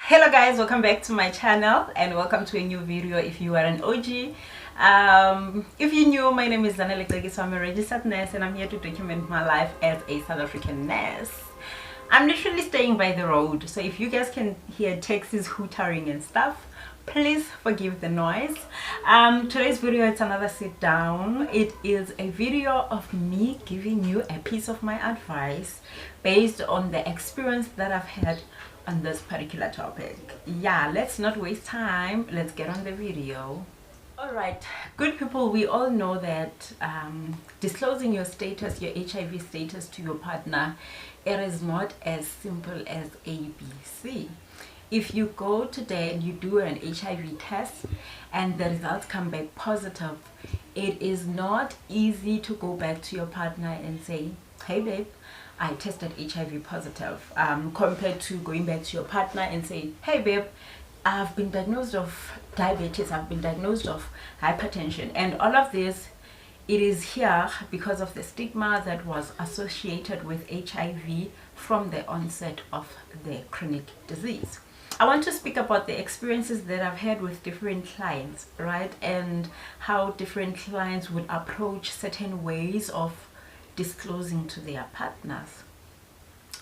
Hello guys, welcome back to my channel and welcome to a new video. If you are an OG, if you're new, my name is Zanele. So I'm a registered nurse and I'm here to document my life as a South African nurse. I'm literally staying by the road, so if you guys can hear taxis hootering and stuff, please forgive the noise. Today's video, it's another sit down. It is a video of me giving you a piece of my advice based on the experience that I've had on this particular topic. Yeah, let's not waste time, let's get on the video. All right, good people, we all know that disclosing your status, your HIV status to your partner, it is not as simple as ABC. If you go today and you do an HIV test and the results come back positive, it is not easy to go back to your partner and say, hey babe, I tested HIV positive, compared to going back to your partner and say, hey babe, I've been diagnosed of diabetes, I've been diagnosed of hypertension, and all of this, it is here because of the stigma that was associated with HIV from the onset of the chronic disease. I want to speak about the experiences that I've had with different clients, right? And how different clients would approach certain ways of disclosing to their partners.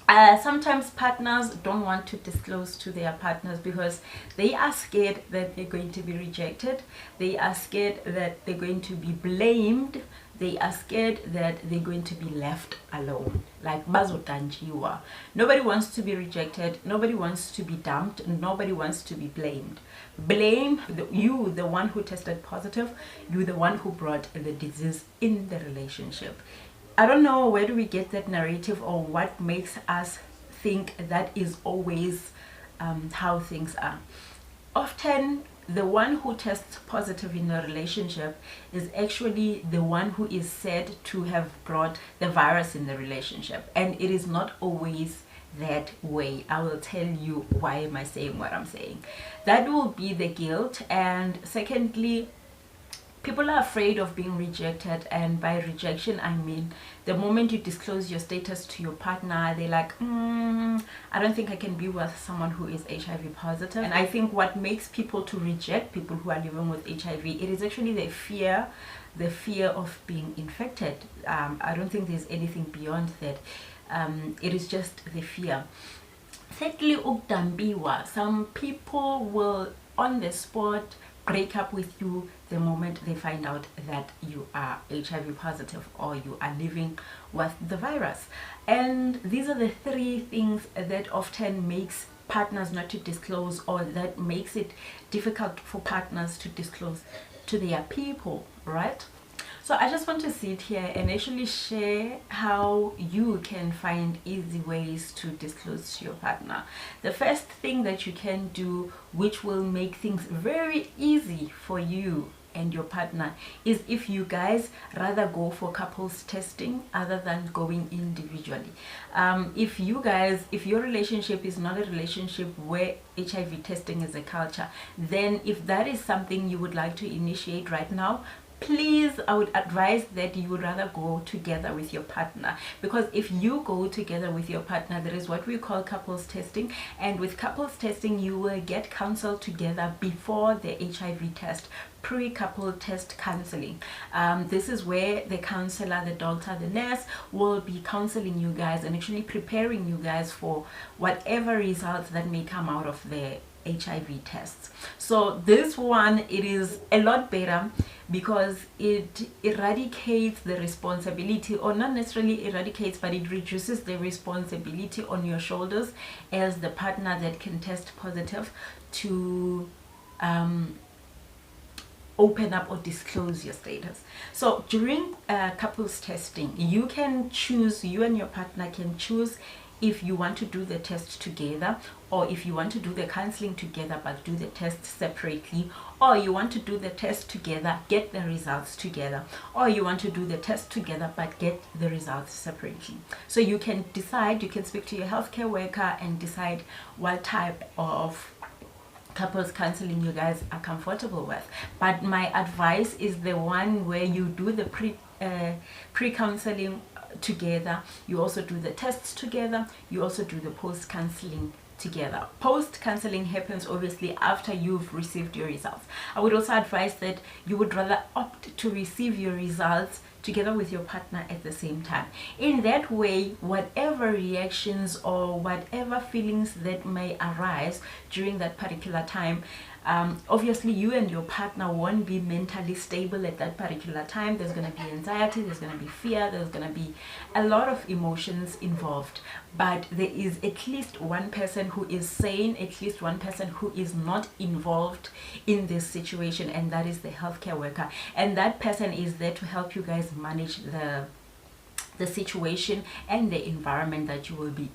Sometimes partners don't want to disclose to their partners because they are scared that they're going to be rejected. They are scared that they're going to be blamed. They are scared that they're going to be left alone. Like bazotanjiwa. Nobody wants to be rejected. Nobody wants to be dumped. Nobody wants to be blamed. Blame you, the one who tested positive. You, the one who brought the disease in the relationship. I don't know where do we get that narrative or what makes us think that is always how things are. Often the one who tests positive in a relationship is actually the one who is said to have brought the virus in the relationship, and it is not always that way. I will tell you why am I saying what I'm saying. That will be the guilt. And secondly, people are afraid of being rejected, and by rejection I mean the moment you disclose your status to your partner, they're like, I don't think I can be with someone who is HIV positive. And I think what makes people to reject people who are living with HIV, it is actually the fear of being infected. I don't think there's anything beyond that. It is just the fear. Thirdly, ukdambiwa. Some people will on the spot break up with you the moment they find out that you are HIV positive or you are living with the virus. And these are the three things that often makes partners not to disclose, or that makes it difficult for partners to disclose to their people, right? So I just want to sit here and actually share how you can find easy ways to disclose to your partner. The first thing that you can do, which will make things very easy for you and your partner, is if you guys rather go for couples testing other than going individually. If your relationship is not a relationship where HIV testing is a culture, then if that is something you would like to initiate right now, please, I would advise that you would rather go together with your partner, because if you go together with your partner, there is what we call couples testing, and with couples testing you will get counsel together before the HIV test, pre-couple test counseling. This is where the counselor, the doctor, the nurse will be counseling you guys and actually preparing you guys for whatever results that may come out of the HIV tests. So this one, it is a lot better because it eradicates the responsibility, or not necessarily eradicates, but it reduces the responsibility on your shoulders as the partner that can test positive to open up or disclose your status. So during couples testing, you and your partner can choose if you want to do the test together, or if you want to do the counseling together but do the test separately, or you want to do the test together, get the results together, or you want to do the test together but get the results separately. So you can decide, you can speak to your healthcare worker and decide what type of couples counseling you guys are comfortable with. But my advice is the one where you do the pre-counseling together, you also do the tests together, you also do the post-counseling together. Post counseling happens obviously after you've received your results. I would also advise that you would rather opt to receive your results together with your partner at the same time. In that way, whatever reactions or whatever feelings that may arise during that particular time, obviously you and your partner won't be mentally stable at that particular time. There's going to be anxiety, there's going to be fear, there's going to be a lot of emotions involved. But there is at least one person who is sane, at least one person who is not involved in this situation, and that is the healthcare worker. And that person is there to help you guys manage the situation and the environment that you will be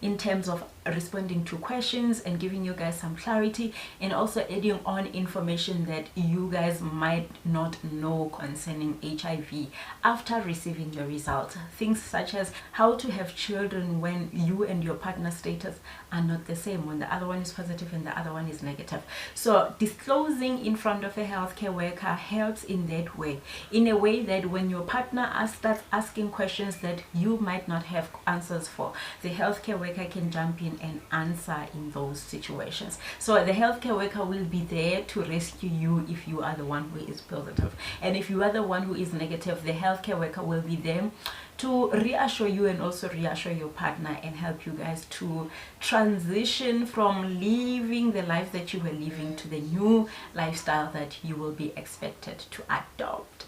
in terms of responding to questions and giving you guys some clarity, and also adding on information that you guys might not know concerning HIV after receiving your results. Things such as how to have children when you and your partner status are not the same, when the other one is positive and the other one is negative. So disclosing in front of a healthcare worker helps in that way, in a way that when your partner starts asking questions that you might not have answers for, the healthcare worker can jump in and answer in those situations. So the healthcare worker will be there to rescue you if you are the one who is positive, and if you are the one who is negative, the healthcare worker will be there to reassure you and also reassure your partner and help you guys to transition from living the life that you were living to the new lifestyle that you will be expected to adopt.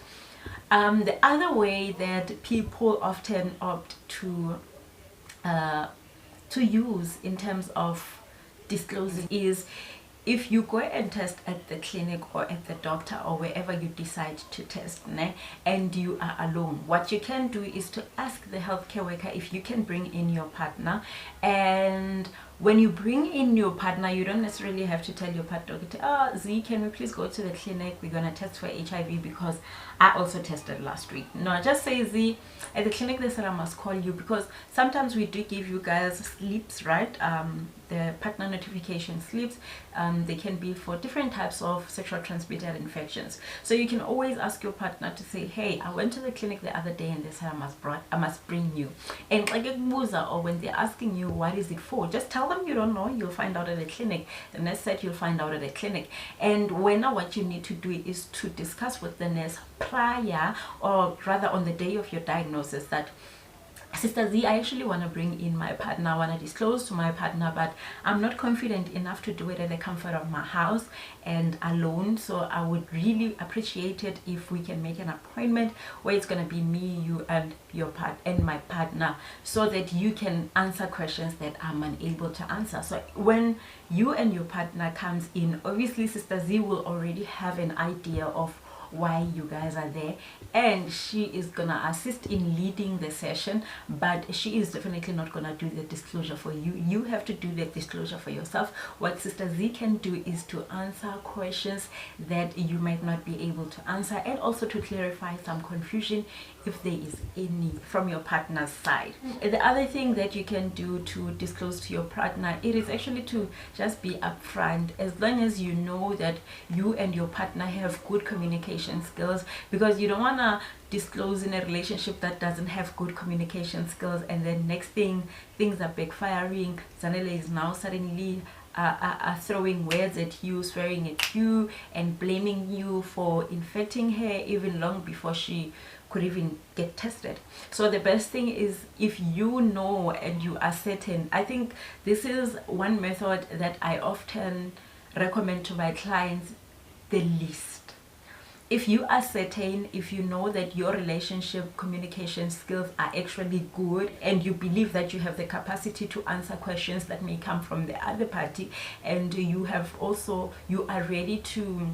The other way that people often opt to use in terms of disclosing is if you go and test at the clinic or at the doctor or wherever you decide to test, and you are alone, what you can do is to ask the healthcare worker if you can bring in your partner. And when you bring in your partner, you don't necessarily have to tell your partner, oh, Z, can we please go to the clinic? We're going to test for HIV because I also tested last week. No, just say, Z, at the clinic they said I must call you, because sometimes we do give you guys slips, right? The partner notification slips. They can be for different types of sexual transmitted infections. So you can always ask your partner to say, hey, I went to the clinic the other day and they said I must bring you. And like a muza, or when they're asking you what is it for, just tell them you don't know. You'll find out at the clinic. The nurse said you'll find out at the clinic. And what you need to do is to discuss with the nurse prior, or rather on the day of your diagnosis, that Sister Z, I actually want to bring in my partner. I want to disclose to my partner, but I'm not confident enough to do it at the comfort of my house and alone. So I would really appreciate it if we can make an appointment where it's going to be me, you, and my partner, so that you can answer questions that I'm unable to answer. So when you and your partner comes in, obviously Sister Z will already have an idea of why you guys are there, and she is gonna assist in leading the session, but she is definitely not gonna do the disclosure for you. You have to do the disclosure for yourself. What Sister Z can do is to answer questions that you might not be able to answer, and also to clarify some confusion if there is any from your partner's side. The other thing that you can do to disclose to your partner, it is actually to just be upfront, as long as you know that you and your partner have good communication skills, because you don't want to disclose in a relationship that doesn't have good communication skills, and then next thing things are backfiring. Zanele is now suddenly throwing words at you, swearing at you, and blaming you for infecting her even long before she could even get tested. So the best thing is, if you know and you are certain, I think this is one method that I often recommend to my clients the least. If you are certain, if you know that your relationship communication skills are actually good, and you believe that you have the capacity to answer questions that may come from the other party, and you are ready to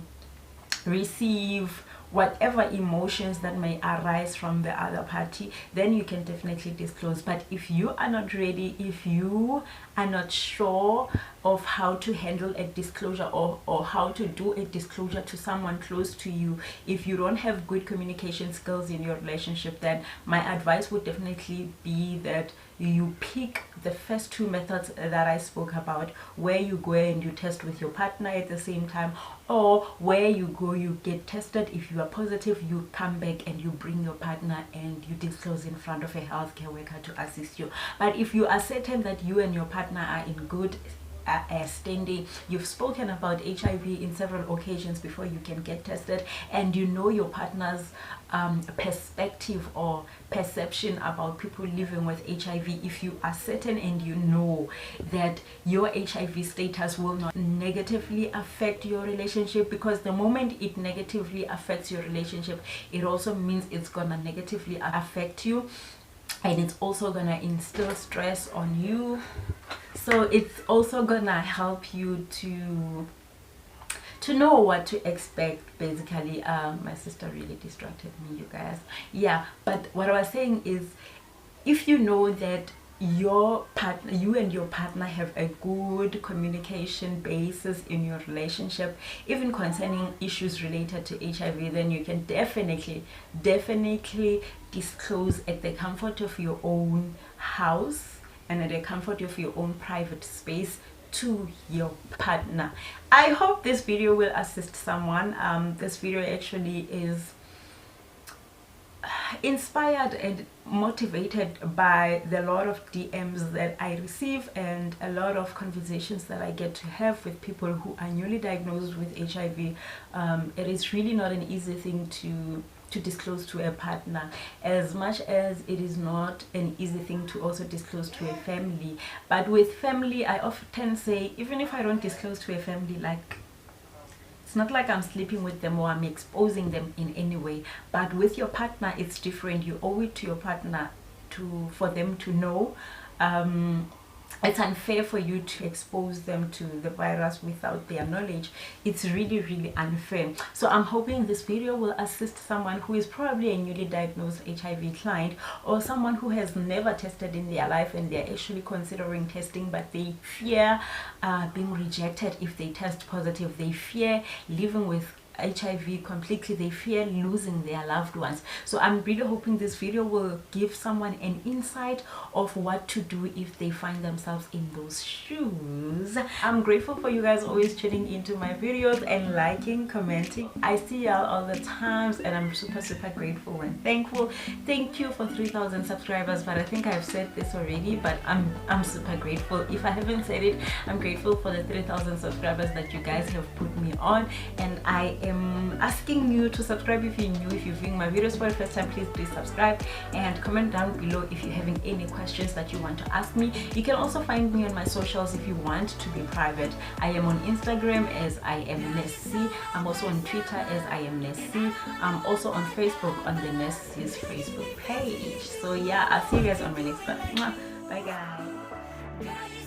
receive whatever emotions that may arise from the other party, then you can definitely disclose. But if you are not ready, if you are not sure of how to handle a disclosure, or how to do a disclosure to someone close to you, if you don't have good communication skills in your relationship, then my advice would definitely be that you pick the first two methods that I spoke about, where you go and you test with your partner at the same time, or where you go, you get tested. If you are positive, you come back and you bring your partner and you disclose in front of a healthcare worker to assist you. But if you are certain that you and your partner are in good standing, you've spoken about HIV in several occasions before you can get tested, and you know your partner's perspective or perception about people living with HIV, if you are certain and you know that your HIV status will not negatively affect your relationship, because the moment it negatively affects your relationship, it also means it's gonna negatively affect you, and it's also gonna instill stress on you. So it's also gonna help you to know what to expect, basically. My sister really distracted me, you guys. Yeah, but what I was saying is, if you know that you and your partner have a good communication basis in your relationship, even concerning issues related to HIV, then you can definitely disclose at the comfort of your own house and at the comfort of your own private space to your partner. I hope this video will assist someone. This video actually is inspired and motivated by the lot of DMs that I receive and a lot of conversations that I get to have with people who are newly diagnosed with HIV. It is really not an easy thing to disclose to a partner, as much as it is not an easy thing to also disclose to a family. But with family, I often say, even if I don't disclose to a family, like, it's not like I'm sleeping with them or I'm exposing them in any way. But with your partner, it's different. You owe it to your partner for them to know. It's unfair for you to expose them to the virus without their knowledge. It's really unfair. So I'm hoping this video will assist someone who is probably a newly diagnosed HIV client, or someone who has never tested in their life and they're actually considering testing, but they fear being rejected if they test positive. They fear living with HIV completely. They fear losing their loved ones. So I'm really hoping this video will give someone an insight of what to do if they find themselves in those shoes. I'm grateful for you guys always tuning into my videos and liking, commenting. I see y'all all the times, and I'm super grateful and thankful. Thank you for 3,000 subscribers, but I think I've said this already, but I'm super grateful. If I haven't said it, I'm grateful for the 3,000 subscribers that you guys have put me on, and I am asking you to subscribe if you're new. If you're viewing my videos for the first time, please subscribe and comment down below if you're having any questions that you want to ask me. You can also find me on my socials if you want to be private. I am on Instagram as I am Nessie. I'm also on Twitter as I am Nessie. I'm also on Facebook on the Nessie's Facebook page. So yeah, I'll see you guys on my next one. Bye guys.